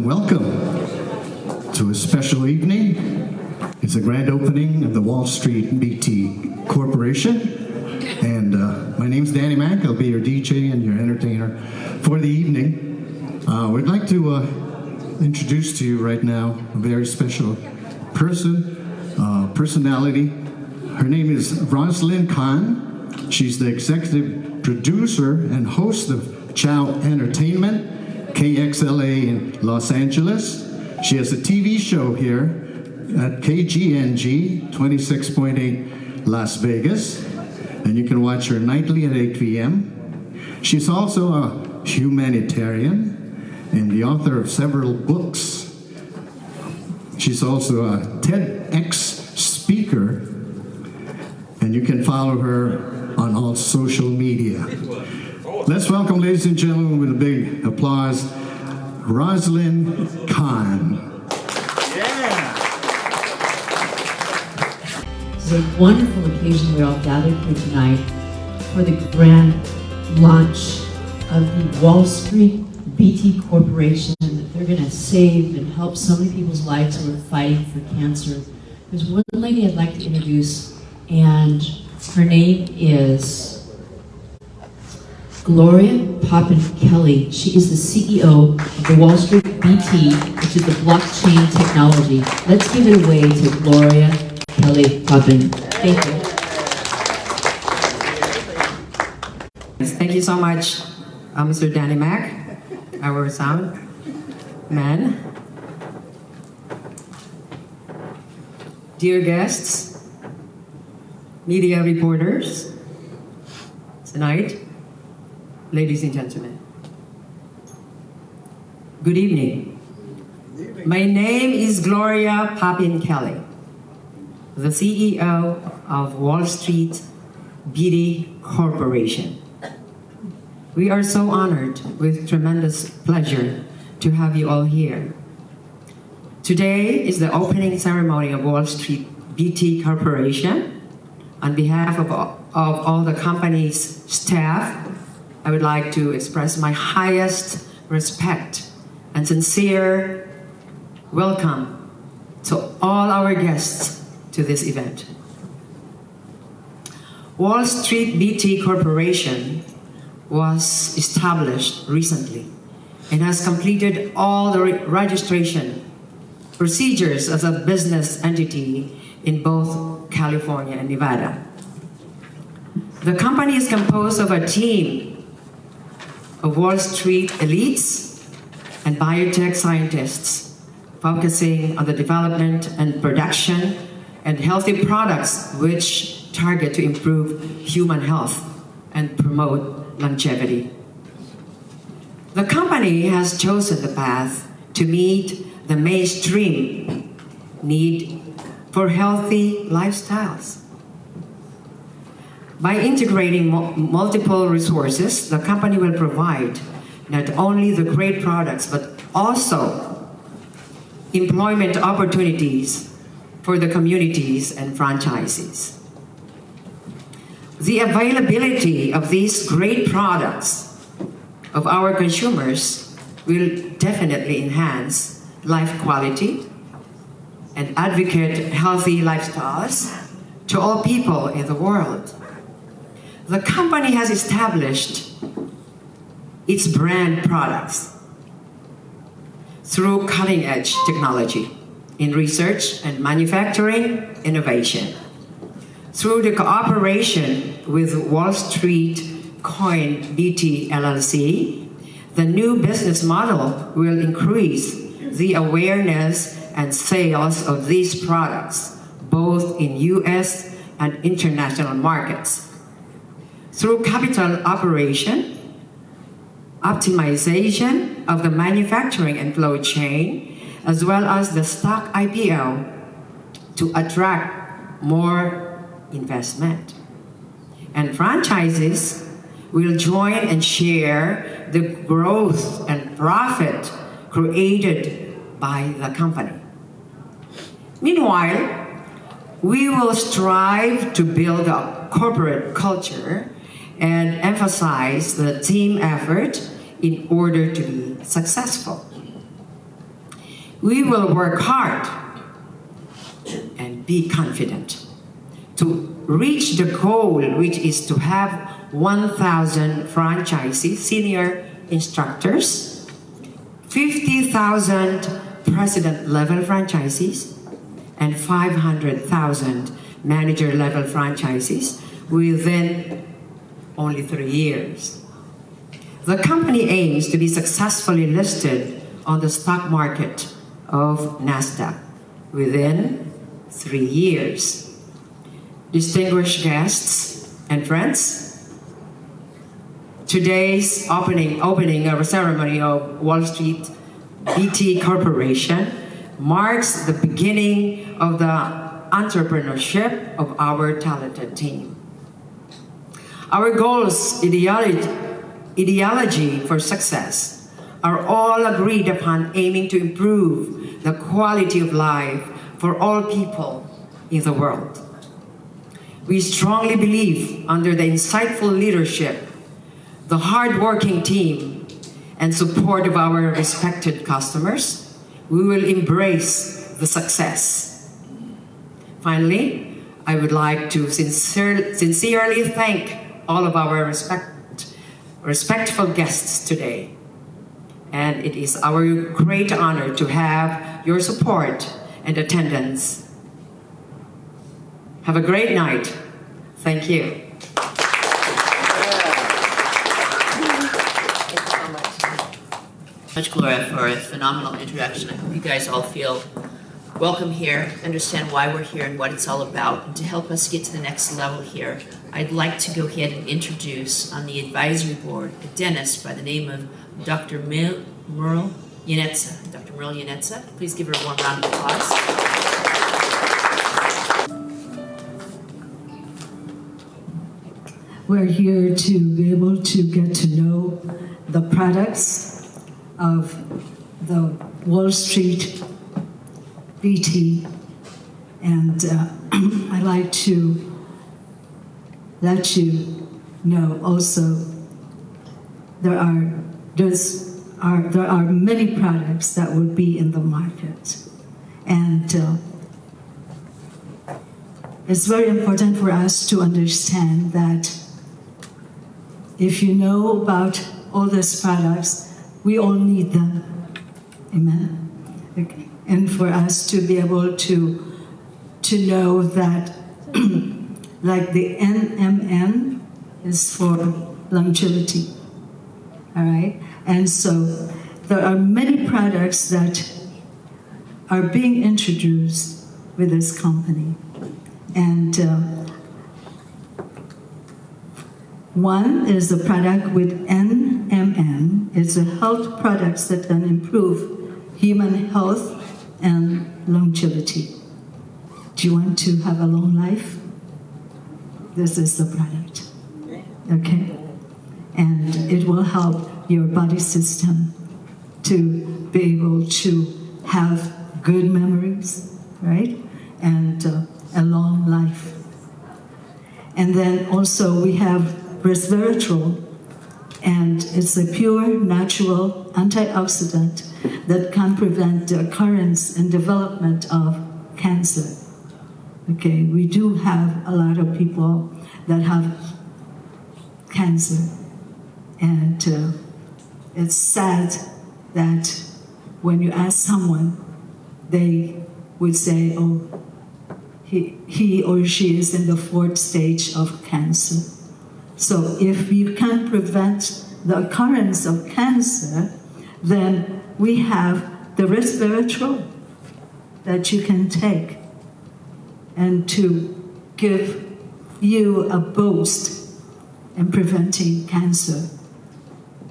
welcome to a special evening. It's a grand opening of the Wall Street BT Corporation. And my name's Danny Mac. I'll be your DJ and your entertainer for the evening. We'd like to introduce to you right now a very special personality. Her name is Roslyn Khan. She's the executive producer and host of Chow Entertainment, KXLA in Los Angeles. She has a TV show here at KGNG 26.8 Las Vegas, and you can watch her nightly at 8 p.m. She's also a humanitarian and the author of several books. She's also a TEDx speaker, and you can follow her on all social media. Let's welcome, ladies and gentlemen, with a big applause, Roslyn Khan. Yeah. It's a wonderful occasion we're all gathered here tonight for the grand launch of the Wall Street BT Corporation that they're going to save and help so many people's lives who are fighting for cancer. There's one lady I'd like to introduce, and her name is Gloria Poppin-Kelly. She is the CEO of the Wall Street BT, which is the blockchain technology. Let's give it away to Gloria Kelly Poppin. Thank you. Thank you so much, Mr. Danny Mac, our sound man. Dear guests, media reporters, tonight, ladies and gentlemen, good evening. My name is Gloria Poppin-Kelly, the CEO of Wall Street BT Corporation. We are so honored with tremendous pleasure to have you all here. Today is the opening ceremony of Wall Street BT Corporation. On behalf of all the company's staff, I would like to express my highest respect and sincere welcome to all our guests to this event. Wall Street BT Corporation was established recently and has completed all the registration procedures as a business entity in both California and Nevada. The company is composed of a team of Wall Street elites and biotech scientists focusing on the development and production and healthy products which target to improve human health and promote longevity. The company has chosen the path to meet the mainstream need for healthy lifestyles. By integrating multiple resources, the company will provide not only the great products, but also employment opportunities for the communities and franchisees. The availability of these great products of our consumers will definitely enhance life quality and advocate healthy lifestyles to all people in the world. The company has established its brand products through cutting-edge technology in research and manufacturing innovation. Through the cooperation with Wall Street Coin BT LLC, the new business model will increase the awareness and sales of these products, both in U.S. and international markets. Through capital operation, optimization of the manufacturing and flow chain, as well as the stock IPO to attract more investment. And franchises will join and share the growth and profit created by the company. Meanwhile, we will strive to build a corporate culture and emphasize the team effort in order to be successful. We will work hard and be confident to reach the goal, which is to have 1,000 franchisees, senior instructors, 50,000 president-level franchisees, and 500,000 manager-level franchisees within only 3 years. The company aims to be successfully listed on the stock market of NASDAQ within 3 years. Distinguished guests and friends, today's opening ceremony of Wall Street BT Corporation marks the beginning of the entrepreneurship of our talented team. Our goals, ideology for success are all agreed upon, aiming to improve the quality of life for all people in the world. We strongly believe, under the insightful leadership, the hardworking team, and support of our respected customers, we will embrace the success. Finally, I would like to sincerely thank all of our respectful guests today. And it is our great honor to have your support and attendance. Have a great night. Thank you. Much, Gloria, for a phenomenal introduction. I hope you guys all feel welcome here, understand why we're here and what it's all about. And to help us get to the next level here, I'd like to go ahead and introduce on the advisory board a dentist by the name of Dr. Muriel Yanetsa. Dr. Muriel Yanetsa, please give her a warm round of applause. We're here to be able to get to know the products of the Wall Street BT, and I'd like to let you know also there are many products that will be in the market, and it's very important for us to understand that if you know about all these products, we all need them. Amen. Okay. And for us to be able to know that like the NMN is for longevity. All right? And so there are many products that are being introduced with this company. And one is the product with NMN. It's a health products that can improve human health and longevity. Do you want to have a long life? This is the product. Okay? And it will help your body system to be able to have good memories, right? And a long life. And then also we have resveratrol, and it's a pure natural antioxidant that can prevent the occurrence and development of cancer. Okay, we do have a lot of people that have cancer, and it's sad that when you ask someone, they would say, oh, he or she is in the 4th stage of cancer. So if you can prevent the occurrence of cancer, then we have the resveratrol that you can take and to give you a boost in preventing cancer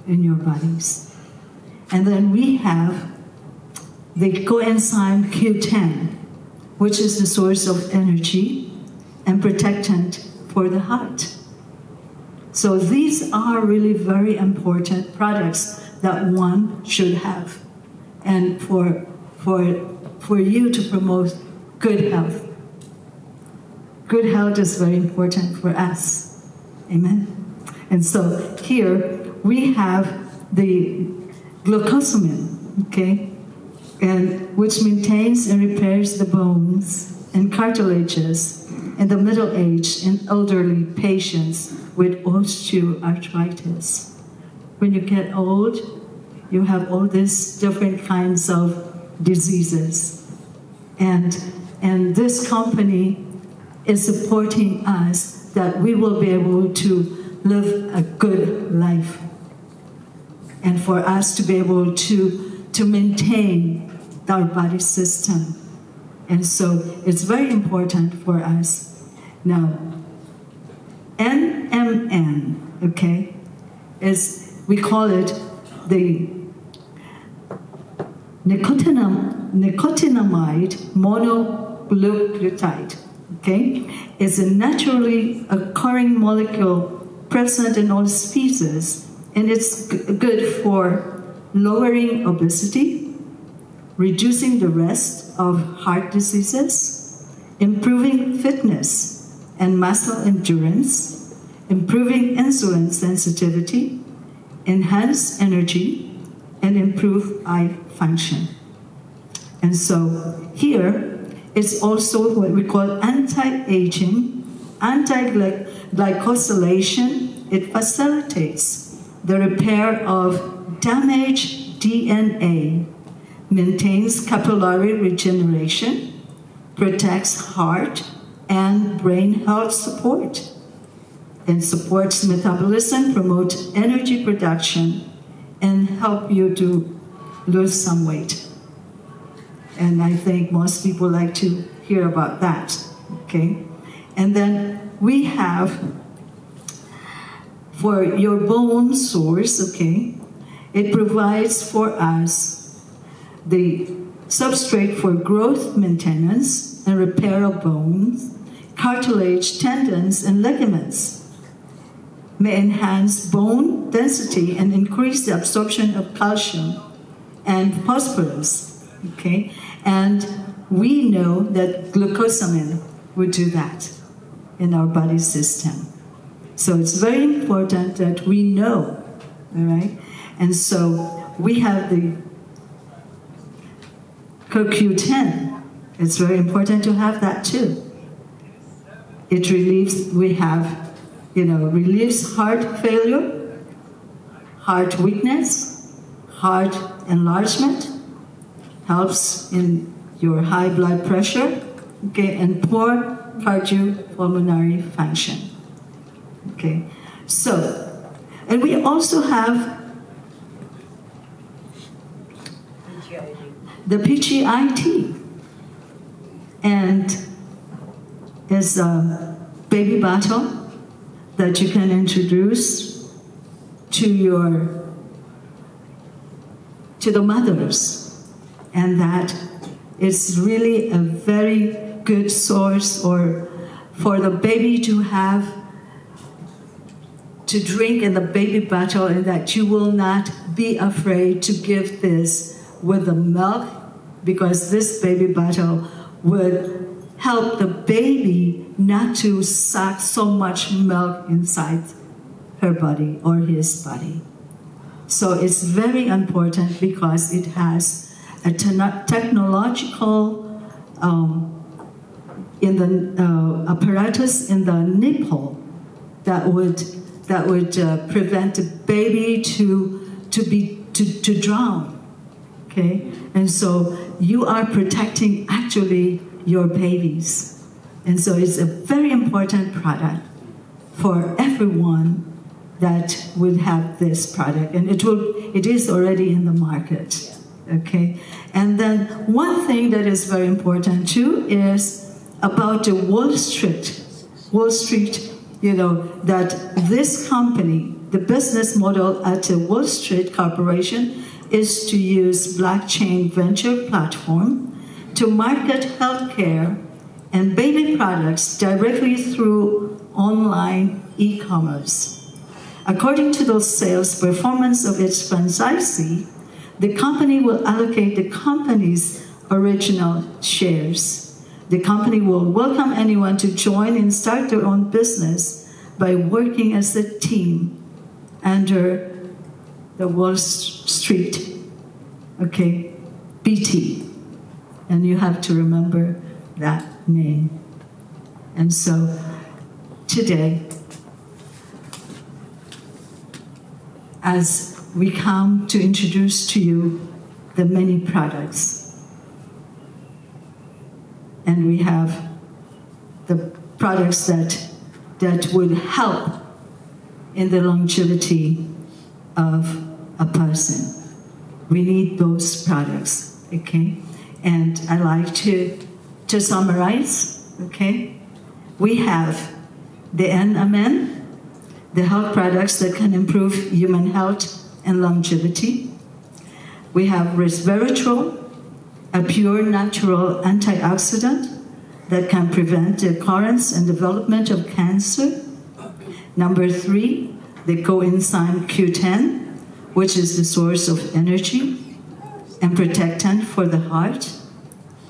in your bodies. And then we have the coenzyme Q10, which is the source of energy and protectant for the heart. So these are really very important products that one should have, and for you to promote good health. Good health is very important for us. Amen. And so here we have the glucosamine, okay? and which maintains and repairs the bones and cartilages in the middle-aged and elderly patients with osteoarthritis. When you get old, you have all these different kinds of diseases. And this company is supporting us that we will be able to live a good life. And for us to be able to maintain our body system. And so it's very important for us. Now, NMN, okay, we call it the nicotinamide mononucleotide, okay? It's a naturally occurring molecule present in all species, and it's good for lowering obesity, reducing the risk of heart diseases, improving fitness and muscle endurance, improving insulin sensitivity, enhance energy, and improve eye function. And so here, it's also what we call anti-aging, anti-glycosylation. It facilitates the repair of damaged DNA, maintains capillary regeneration, protects heart and brain health support, and supports metabolism, promotes energy production, and help you to lose some weight. And I think most people like to hear about that, okay? And then we have, for your bone source, okay, it provides for us the substrate for growth maintenance and repair of bones, cartilage, tendons, and ligaments. May enhance bone density and increase the absorption of calcium and phosphorus, okay? And we know that glucosamine would do that in our body system. So it's very important that we know, all right? And so we have the CoQ10. It's very important to have that too. It relieves, relieves heart failure, heart weakness, heart enlargement, helps in your high blood pressure, okay, and poor cardiopulmonary function. Okay, so, and we also have the PGIT, and it's a baby bottle that you can introduce to the mothers, and that is really a very good source or for the baby to have to drink in the baby bottle, and that you will not be afraid to give this with the milk, because this baby bottle would help the baby not to suck so much milk inside her body or his body. So it's very important because it has a technological apparatus in the nipple that would prevent the baby to drown. Okay, and so you are protecting actually your babies, and so it's a very important product for everyone that will have this product, and it is already in the market. Okay, and then one thing that is very important too is about the Wall Street, that this company, the business model at the Wall Street Corporation is to use blockchain venture platform to market healthcare and baby products directly through online e-commerce. According to the sales performance of its franchisee, the company will allocate the company's original shares. The company will welcome anyone to join and start their own business by working as a team under the Wall Street, okay, BT. And you have to remember that name. And so today, as we come to introduce to you the many products, and we have the products that would help in the longevity of a person. We need those products, okay? And I like to summarize, okay? We have the NMN, the health products that can improve human health and longevity. We have resveratrol, a pure natural antioxidant that can prevent the occurrence and development of cancer. Number 3, the coenzyme Q10, which is the source of energy and protectant for the heart.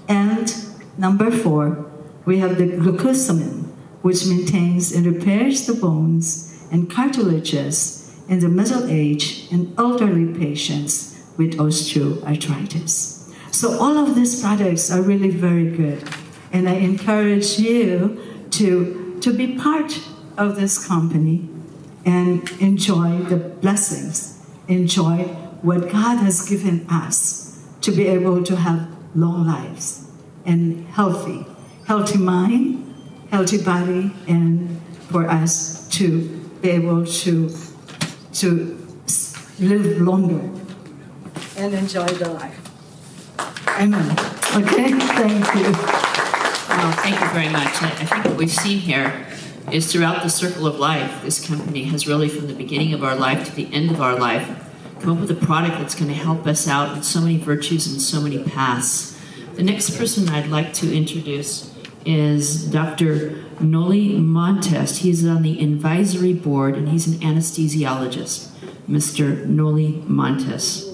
And number 4, we have the glucosamine, which maintains and repairs the bones and cartilages in the middle age and elderly patients with osteoarthritis. So all of these products are really very good. And I encourage you to be part of this company and enjoy the blessings, enjoy what God has given us to be able to have long lives and healthy mind, healthy body, and for us to be able to live longer and enjoy the life. Amen. Okay, thank you. Well, thank you very much. I think what we've seen here is throughout the circle of life, this company has really, from the beginning of our life to the end of our life, come up with a product that's going to help us out in so many virtues and so many paths. The next person I'd like to introduce is Dr. Noli Montes. He's on the advisory board and he's an anesthesiologist. Mr. Noli Montes.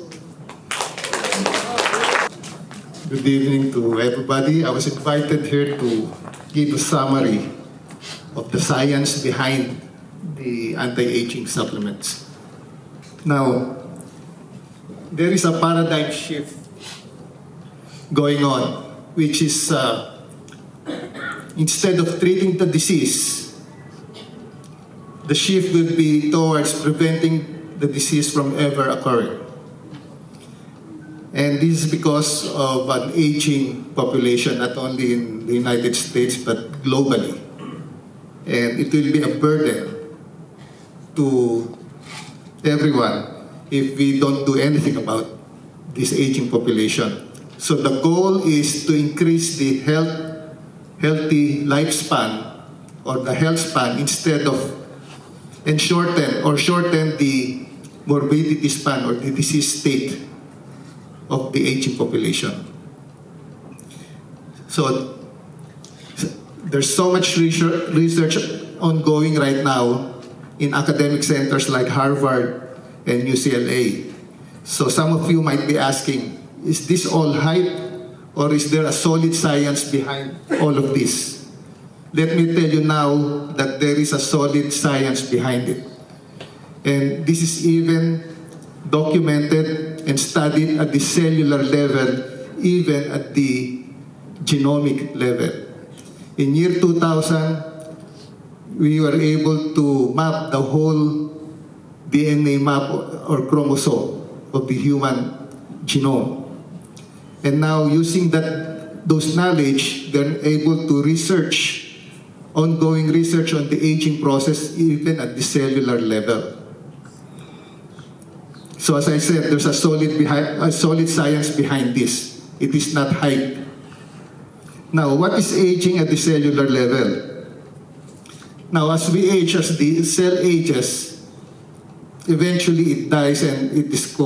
Good evening to everybody. I was invited here to give a summary of the science behind the anti-aging supplements. Now, there is a paradigm shift going on, which is instead of treating the disease, the shift will be towards preventing the disease from ever occurring. And this is because of an aging population, not only in the United States, but globally. And it will be a burden to everyone if we don't do anything about this aging population. So the goal is to increase the healthy lifespan or the health span instead of, and shorten the morbidity span or the disease state of the aging population. So there's so much research ongoing right now in academic centers like Harvard and UCLA. So some of you might be asking, is this all hype or is there a solid science behind all of this? Let me tell you now that there is a solid science behind it. And this is even documented and studied at the cellular level, even at the genomic level. In year 2000, we were able to map the whole DNA map or chromosome of the human genome. And now using those knowledge, they're able to research, ongoing research on the aging process, even at the cellular level. So as I said, there's a solid science behind this. It is not hype. Now, what is aging at the cellular level? Now, as we age, as the cell ages, eventually it dies and it is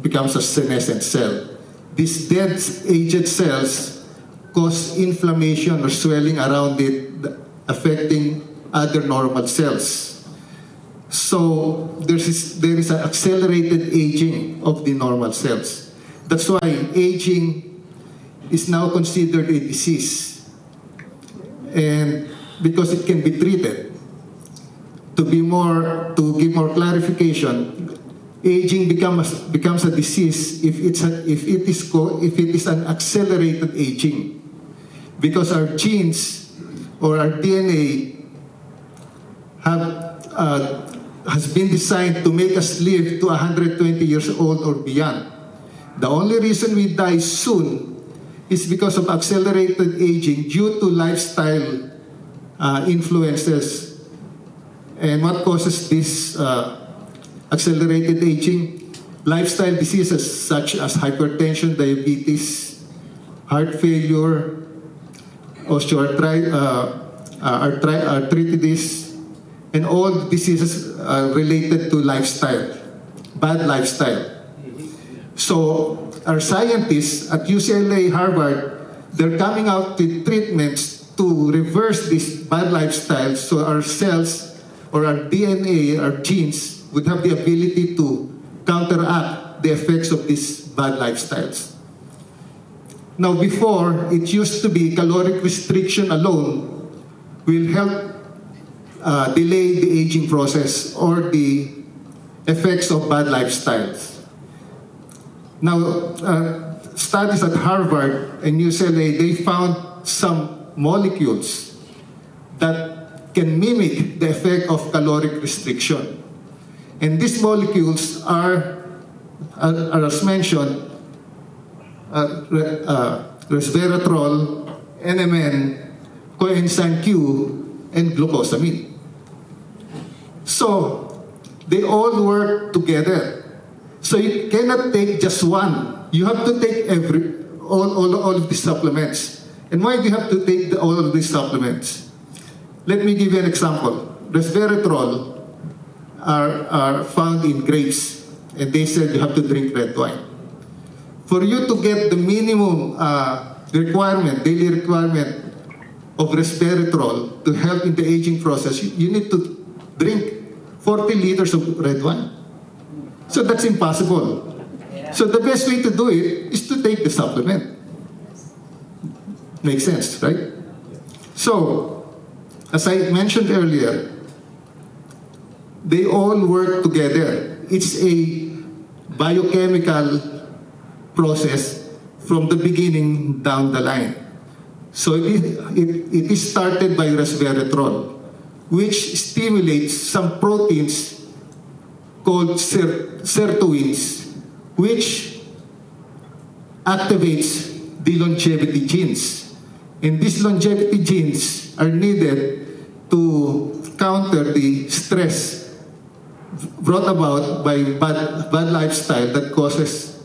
becomes a senescent cell. These dead aged cells cause inflammation or swelling around it, affecting other normal cells. So there is an accelerated aging of the normal cells. That's why aging is now considered a disease. And because it can be treated. To give more clarification, aging becomes a disease if it is an accelerated aging, because our genes or our DNA has been designed to make us live to 120 years old or beyond. The only reason we die soon is because of accelerated aging due to lifestyle influences. And what causes this accelerated aging? Lifestyle diseases such as hypertension, diabetes, heart failure, arthritis, and all diseases related to lifestyle, bad lifestyle. So our scientists at UCLA, Harvard, they're coming out with treatments to reverse this bad lifestyle, so our cells or our DNA, our genes, would have the ability to counteract the effects of these bad lifestyles. Now, before, it used to be caloric restriction alone will help delay the aging process or the effects of bad lifestyles. Now, studies at Harvard and UCLA, they found some molecules that can mimic the effect of caloric restriction. And these molecules are as mentioned, resveratrol, NMN, coenzyme Q, and glucosamine. So, they all work together. So you cannot take just one. You have to take all of these supplements. And why do you have to take all of these supplements? Let me give you an example. Resveratrol are found in grapes, and they said you have to drink red wine. For you to get the minimum daily requirement of resveratrol to help in the aging process, you need to drink 40 liters of red wine. So that's impossible. So the best way to do it is to take the supplement. Makes sense, right? So, as I mentioned earlier, they all work together. It's a biochemical process from the beginning down the line. So it is started by resveratrol, which stimulates some proteins called sirtuins, which activates the longevity genes. And these longevity genes are needed to counter the stress brought about by bad lifestyle that causes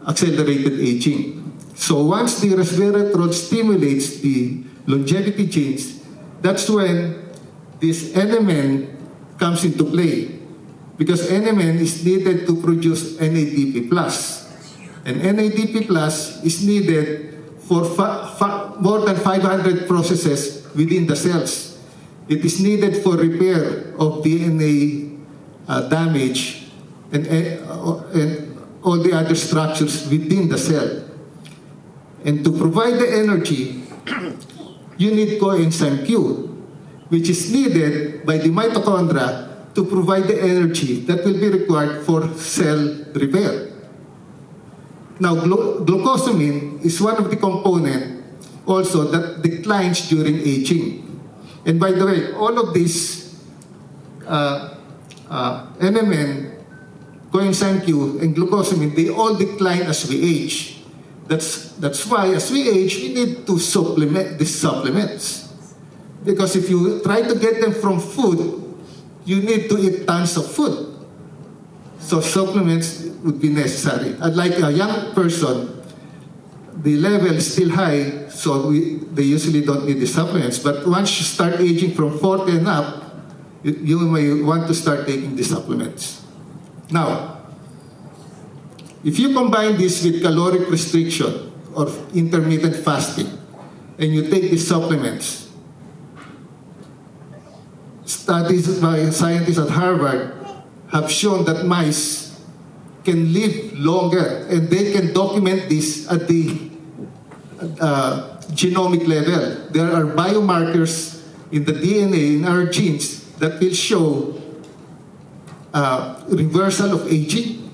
accelerated aging. So once the resveratrol stimulates the longevity genes, that's when this NMN comes into play. Because NMN is needed to produce NADP+. And NADP+ is needed for more than 500 processes within the cells. It is needed for repair of DNA damage and all the other structures within the cell. And to provide the energy, you need coenzyme Q, which is needed by the mitochondria to provide the energy that will be required for cell repair. Now, glucosamine is one of the components also that declines during aging. And by the way, all of these NMN, coenzyme Q, and glucosamine, they all decline as we age. That's why as we age, we need to supplement these supplements. Because if you try to get them from food, you need to eat tons of food. So supplements would be necessary. Unlike a young person, the level is still high, so they usually don't need the supplements. But once you start aging from 40 and up, you may want to start taking the supplements. Now, if you combine this with caloric restriction or intermittent fasting, and you take these supplements, studies by scientists at Harvard have shown that mice can live longer, and they can document this at the genomic level. There are biomarkers in the DNA, in our genes, that will show reversal of aging.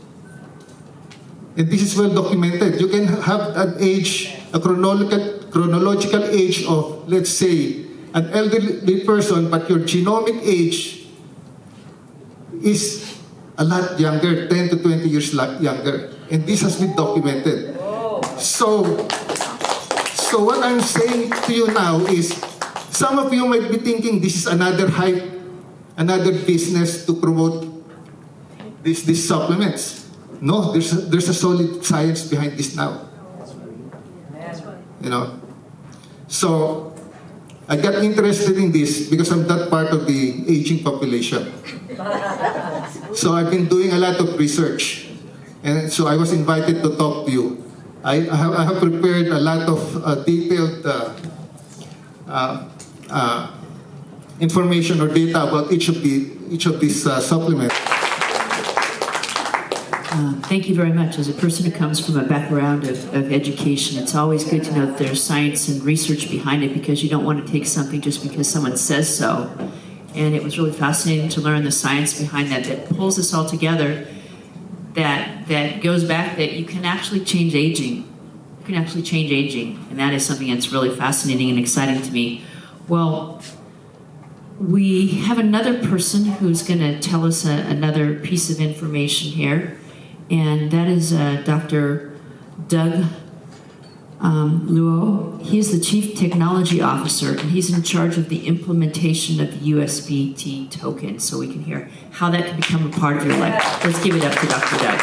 And this is well documented. You can have an age, a chronological age of, let's say, an elderly person, but your genomic age is a lot younger, 10 to 20 years younger. And this has been documented. So what I'm saying to you now is, some of you might be thinking this is another hype, another business to promote these supplements. No, there's a solid science behind this now. You know, so I got interested in this because I'm not part of the aging population. So I've been doing a lot of research, and so I was invited to talk to you. I have prepared a lot of detailed information or data about each of these supplements. Thank you very much. As a person who comes from a background of education, it's always good to know that there's science and research behind it, because you don't want to take something just because someone says so. And it was really fascinating to learn the science behind that pulls us all together, that goes back that you can actually change aging. You can actually change aging, and that is something that's really fascinating and exciting to me. Well, we have another person who's going to tell us another piece of information here, and that is Dr. Doug Luo. He is the Chief Technology Officer, and he's in charge of the implementation of the USBT token, so we can hear how that can become a part of your life. Let's give it up to Dr. Doug.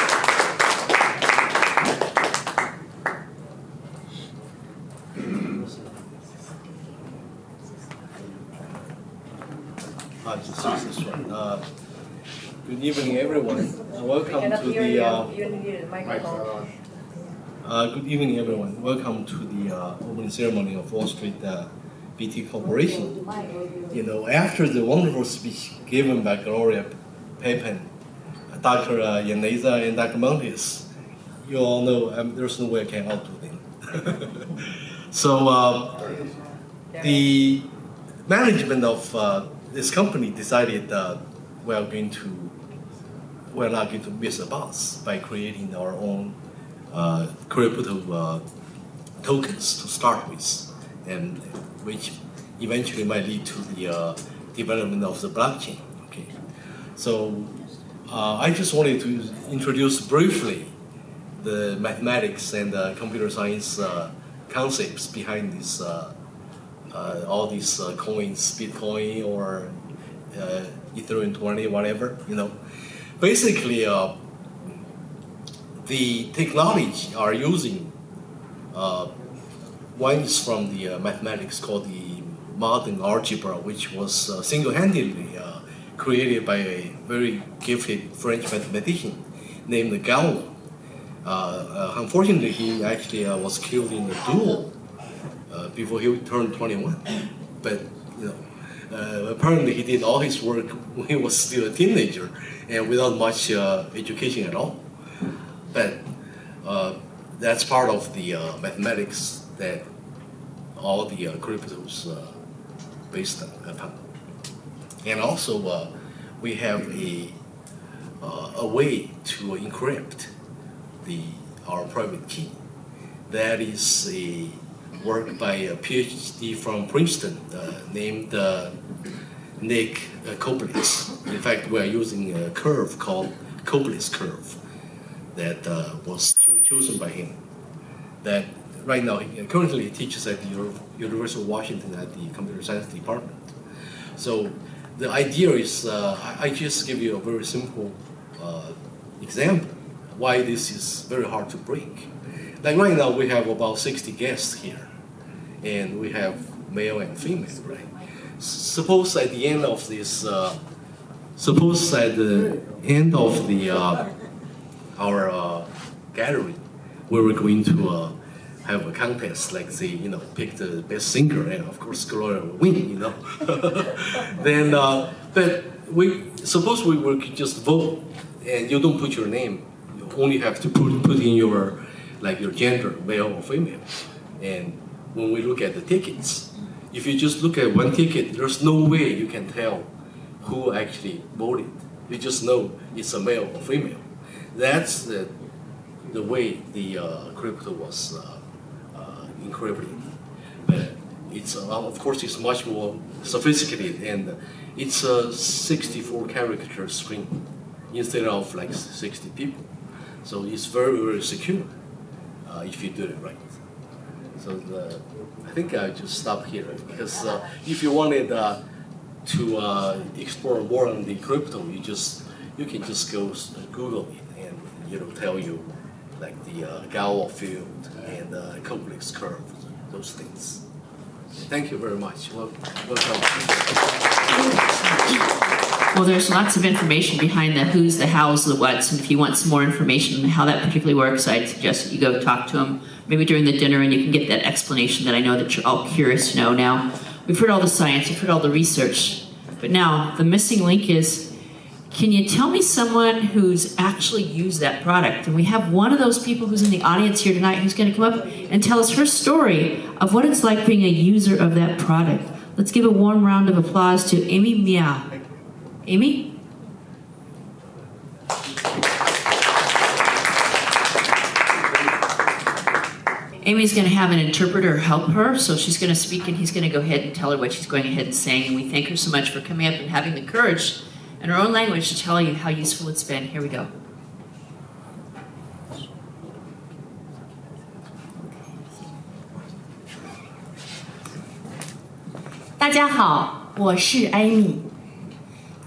Good evening, everyone. Welcome to the. Good evening, everyone. Welcome to the opening ceremony of Wall Street BT Corporation. You know, after the wonderful speech given by Gloria Pepin, Dr. Yaneza, and Dr. Montes, you all know there's no way I can outdo them. So the management of this company decided we're not going to miss a bus by creating our own crypto tokens to start with, and which eventually might lead to the development of the blockchain. Okay, so I just wanted to introduce briefly the mathematics and computer science concepts behind this all these coins, Bitcoin or Ethereum 20, whatever, you know. Basically, the technology are using, one is from the mathematics called the modern algebra, which was single-handedly created by a very gifted French mathematician named Galois. Unfortunately, he actually was killed in a duel before he turned 21. But you know, apparently he did all his work when he was still a teenager and without much education at all. But that's part of the mathematics that all the cryptos based upon. And also we have a way to encrypt our private key. That is a work by a PhD from Princeton named Nick Koblitz. In fact, we are using a curve called Koblitz curve that was chosen by him. That right now, currently he teaches at the University of Washington at the Computer Science Department. So the idea is, I just give you a very simple example why this is very hard to break. Like right now, we have about 60 guests here, and we have male and female, right? Suppose at the end of this, our gathering, we were going to have a contest, like say, you know, pick the best singer, and of course Gloria will win, you know. Then, but suppose we were just vote, and you don't put your name, you only have to put in your gender, male or female. And when we look at the tickets, if you just look at one ticket, there's no way you can tell who actually voted. You just know it's a male or female. That's the the way the crypto was encrypted. But it's of course it's much more sophisticated, and it's a 64 character string instead of like 60 people. So it's very, very secure if you do it right. So I think I just stop here because if you wanted to explore more on the crypto, you can just go Google it, and it'll tell you like the Galois field and complex curve, those things. Thank you very much. Welcome. Well, there's lots of information behind the who's, the hows, the whats, and if you want some more information on how that particularly works, I'd suggest that you go talk to them maybe during the dinner, and you can get that explanation that I know that you're all curious to know now. We've heard all the science, we've heard all the research, but now the missing link is, can you tell me someone who's actually used that product? And we have one of those people who's in the audience here tonight who's going to come up and tell us her story of what it's like being a user of that product. Let's give a warm round of applause to Amy Miao. Amy? Amy's going to have an interpreter help her, so she's going to speak and he's going to go ahead and tell her what she's going ahead and saying. And we thank her so much for coming up and having the courage in her own language to tell you how useful it's been. Here we go. 大家好，我是艾米，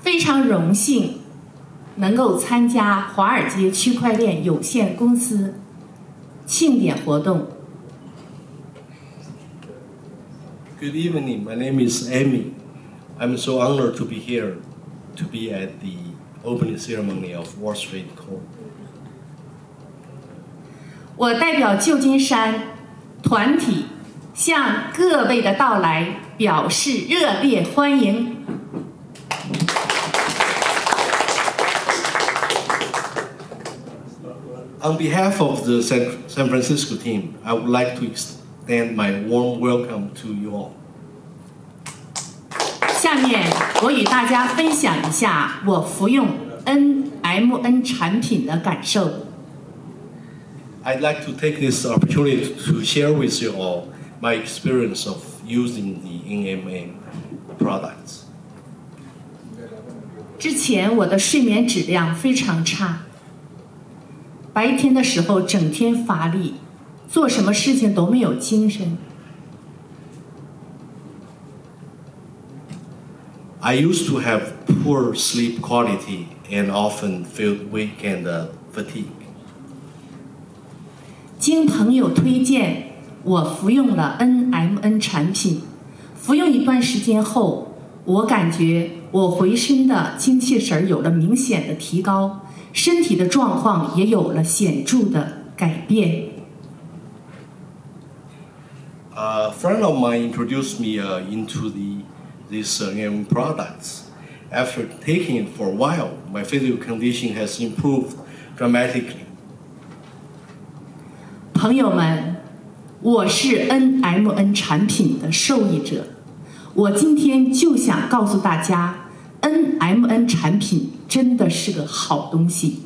非常荣幸能够参加华尔街区块链有限公司庆典活动。 Good evening. My name is Amy. I'm so honored to be here, to be at the opening ceremony of Wall Street Corp. 我代表旧金山团体向各位的到来表示热烈欢迎。 On behalf of the San Francisco team, I would like to extend my warm welcome to you all. 下面我与大家分享一下我服用 NMN 产品的感受。 I'd like to take this opportunity to share with you all my experience of using the NMN products. 之前我的睡眠质量非常差，白天的时候整天乏力，做什么事情都没有精神。 I used to have poor sleep quality and often felt weak and fatigued. 经朋友推荐，我服用了 NMN 产品。服用一段时间后，我感觉我浑身的精气神有了明显的提高，身体的状况也有了显著的改变。 A friend of mine introduced me into these products. After taking it for a while, my physical condition has improved dramatically. 朋友们，我是 NMN 产品的受益者。我今天就想告诉大家 ，NMN 产品真的是个好东西。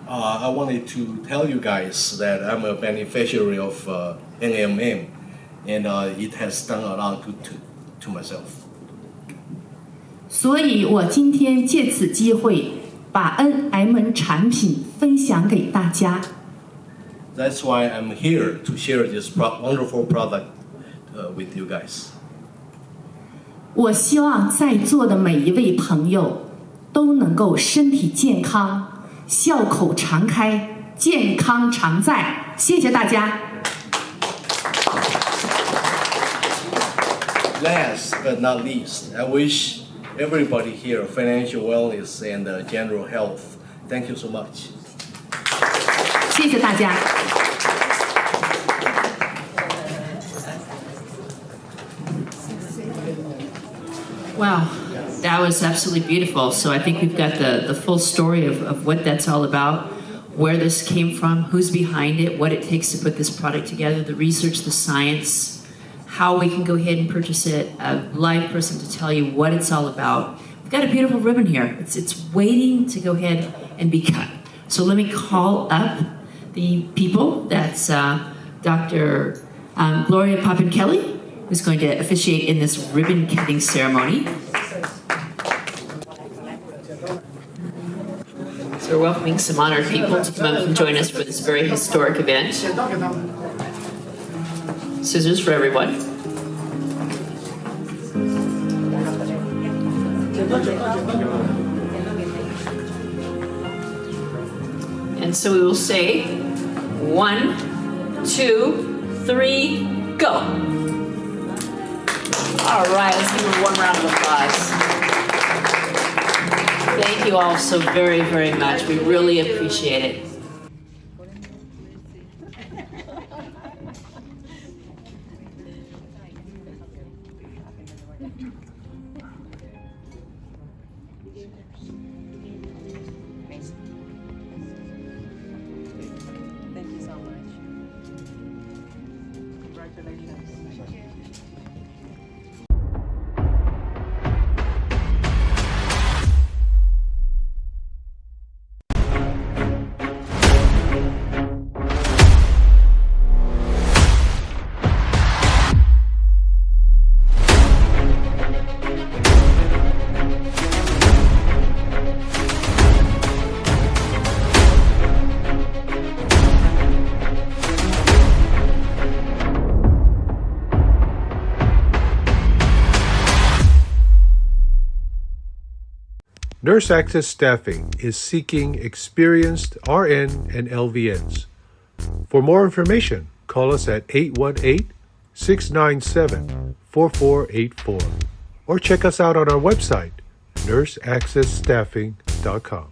I wanted to tell you guys that I'm a beneficiary of NMN, and it has done a lot good to myself. 所以我今天借此机会把 NMN 产品分享给大家。 That's why I'm here to share this wonderful product with you guys. 我希望在座的每一位朋友都能够身体健康，笑口常开，健康常在。谢谢大家。 Last but not least, I wish everybody here financial wellness and general health. Thank you so much. 谢谢大家。 Wow, that was absolutely beautiful. So I think we've got the full story of what that's all about, where this came from, who's behind it, what it takes to put this product together, the research, the science, how we can go ahead and purchase it, a live person to tell you what it's all about. got a beautiful ribbon here. It's waiting to go ahead and be cut. So let me call up the people. That's Dr. Gloria Papin-Kelly, who's going to officiate in this ribbon cutting ceremony. So we're welcoming some honored people to come up and join us for this very historic event. Scissors for everyone. And so we will say 1, 2, 3, go. All right, let's give them one round of applause. Thank you all so very, very much. We really appreciate it. Thank you so much. Congratulations. Nurse Access Staffing is seeking experienced RN and LVNs. For more information, call us at 818-697-4484 or check us out on our website, nurseaccessstaffing.com.